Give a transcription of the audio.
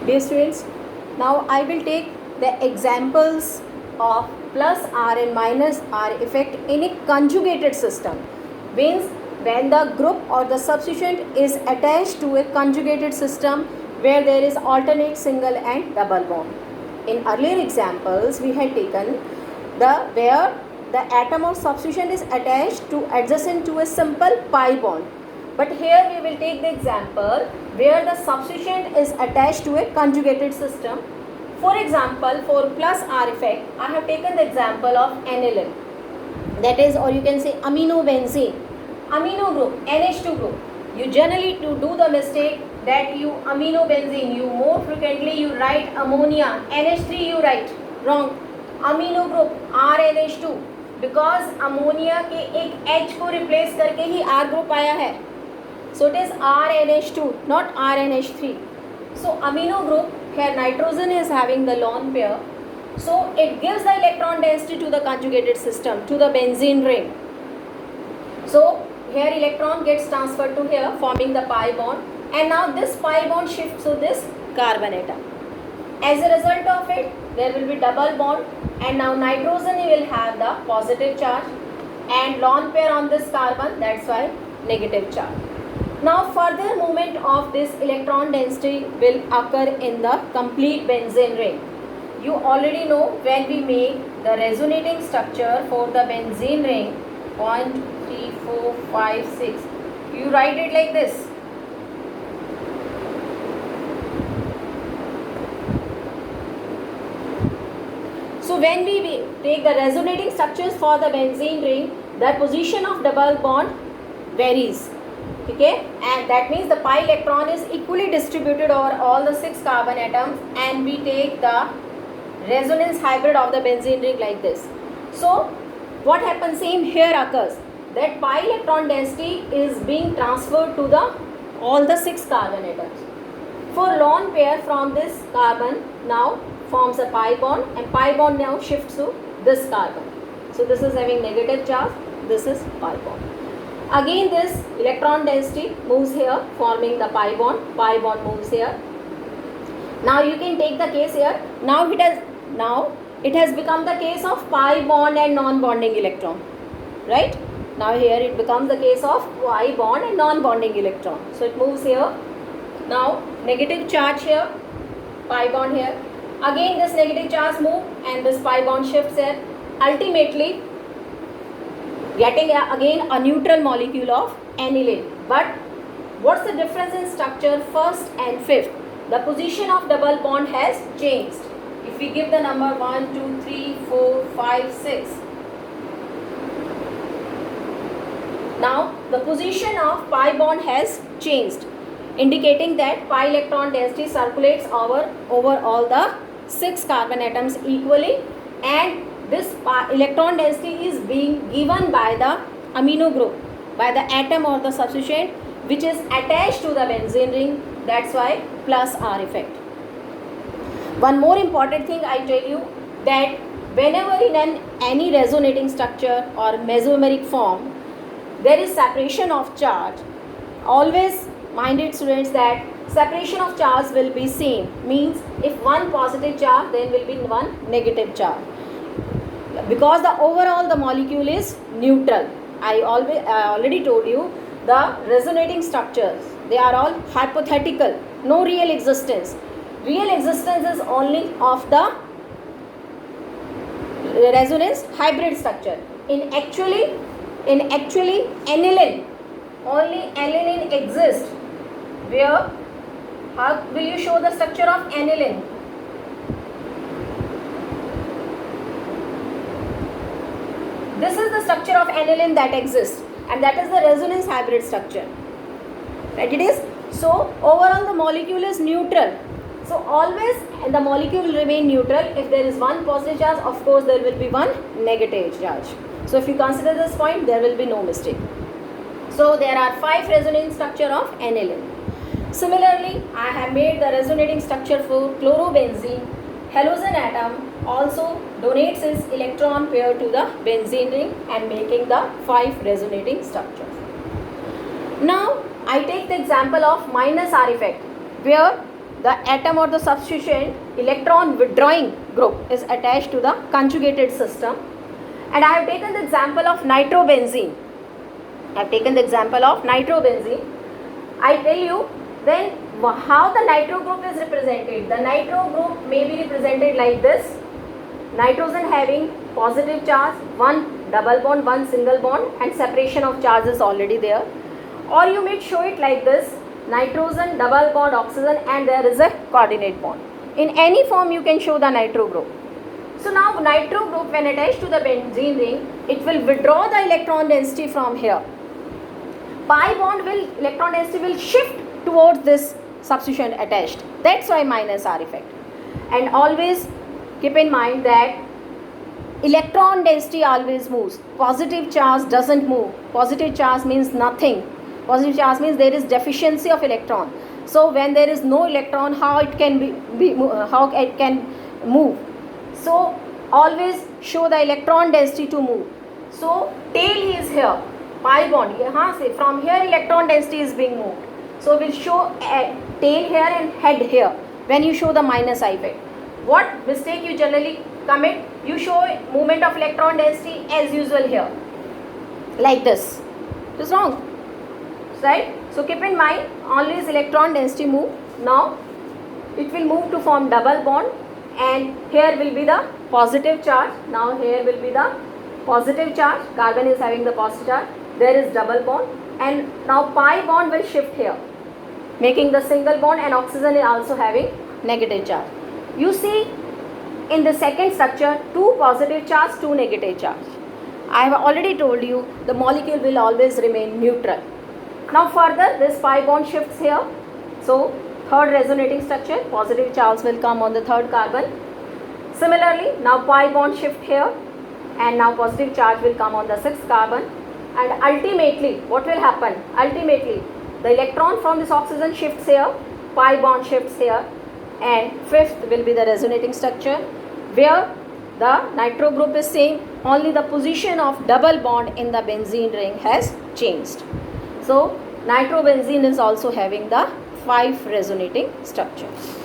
Dear students, now I will take the examples of plus R and minus R effect in a conjugated system. Means when the group or the substituent is attached to a conjugated system where there is alternate single and double bond. In earlier examples we had taken where the atom of substituent is attached to adjacent to a simple pi bond. But here we will take the example where the substituent is attached to a conjugated system. For example, for plus R effect, I have taken the example of aniline. That is, or you can say aminobenzene. Amino group, NH2 group. You generally do the mistake that you aminobenzene, you more frequently you write ammonia, NH3 you write. Wrong. Amino group, RNH2. Because ammonia के एक H को replace करके ही R group आया है. So it is RNH2, not RNH3. So amino group, here nitrogen is having the lone pair. So it gives the electron density to the conjugated system, to the benzene ring. So here electron gets transferred to here, forming the pi bond. And now this pi bond shifts to this carbon atom. As a result of it, there will be double bond. And now nitrogen will have the positive charge. And lone pair on this carbon, that's why negative charge. Now further movement of this electron density will occur in the complete benzene ring. You already know when we make the resonating structure for the benzene ring 1, 2, 3, 4, 5, 6. You write it like this. So when we take the resonating structures for the benzene ring, the position of double bond varies. Okay, and that means the pi electron is equally distributed over all the 6 carbon atoms, and we take the resonance hybrid of the benzene ring like this. So what happens, same here occurs, that pi electron density is being transferred to the all the 6 carbon atoms. For lone pair from this carbon now forms a pi bond, and pi bond now shifts to this carbon. So this is having negative charge, this is pi bond. Again this electron density moves here, forming the pi bond moves here. Now you can take the case here, now it has become the case of pi bond and non-bonding electron, right? Now here it becomes the case of pi bond and non-bonding electron. So it moves here, now negative charge here, pi bond here. Again this negative charge move and this pi bond shifts here. Ultimately getting again a neutral molecule of aniline. But what's the difference in structure first and fifth? The position of double bond has changed. If we give the number 1, 2, 3, 4, 5, 6. Now the position of pi bond has changed, indicating that pi electron density circulates over all the 6 carbon atoms equally, and this electron density is being given by the amino group, by the atom or the substituent which is attached to the benzene ring. That's why plus R effect. One more important thing I tell you, that whenever in any resonating structure or mesomeric form there is separation of charge, always mind it students that separation of charge will be same. Means if one positive charge, then will be one negative charge. Because the overall the molecule is neutral. I already told you the resonating structures, they are all hypothetical, no real existence. Real existence is only of the resonance hybrid structure. In actually aniline, only aniline exists. Where? How will you show the structure of aniline? This is the structure of aniline that exists, and that is the resonance hybrid structure. Right, it is. So overall the molecule is neutral. So always the molecule will remain neutral. If there is one positive charge, of course there will be one negative charge. So if you consider this point, there will be no mistake. So there are 5 resonance structure of aniline. Similarly, I have made the resonating structure for chlorobenzene. Halogen atom also donates its electron pair to the benzene ring and making the 5 resonating structures. Now I take the example of minus R effect, where the atom or the substituent electron withdrawing group is attached to the conjugated system. And I have taken the example of nitrobenzene. I have taken the example of nitrobenzene. I tell you then how the nitro group is represented. The nitro group may be represented like this. Nitrogen having positive charge, one double bond, one single bond, and separation of charge is already there. Or you may show it like this, nitrogen, double bond, oxygen, and there is a coordinate bond. In any form you can show the nitro group. So now nitro group when attached to the benzene ring, it will withdraw the electron density from here. Pi bond will, electron density will shift towards this substituent attached. That's why minus R effect. And always keep in mind that electron density always moves. Positive charge doesn't move. Positive charge means nothing. Positive charge means there is deficiency of electron. So when there is no electron, how it can how it can move? So always show the electron density to move. So tail is here, pi bond. From here electron density is being moved. So we'll show tail here and head here when you show the minus I effect. What mistake you generally commit? You show movement of electron density as usual here, like this. It is wrong, right? So keep in mind, always electron density move. Now it will move to form double bond, and here will be the positive charge. Now here will be the positive charge. Carbon is having the positive charge. There is double bond, and now pi bond will shift here, making the single bond, and oxygen is also having negative charge. You see in the second structure, 2 positive charge, 2 negative charge. I have already told you the molecule will always remain neutral. Now further this pi bond shifts here. So third resonating structure, positive charge will come on the third carbon. Similarly, now pi bond shift here, and now positive charge will come on the sixth carbon. And ultimately what will happen? Ultimately the electron from this oxygen shifts here, pi bond shifts here, and fifth will be the resonating structure where the nitro group is same, only the position of double bond in the benzene ring has changed. So nitrobenzene is also having the 5 resonating structures.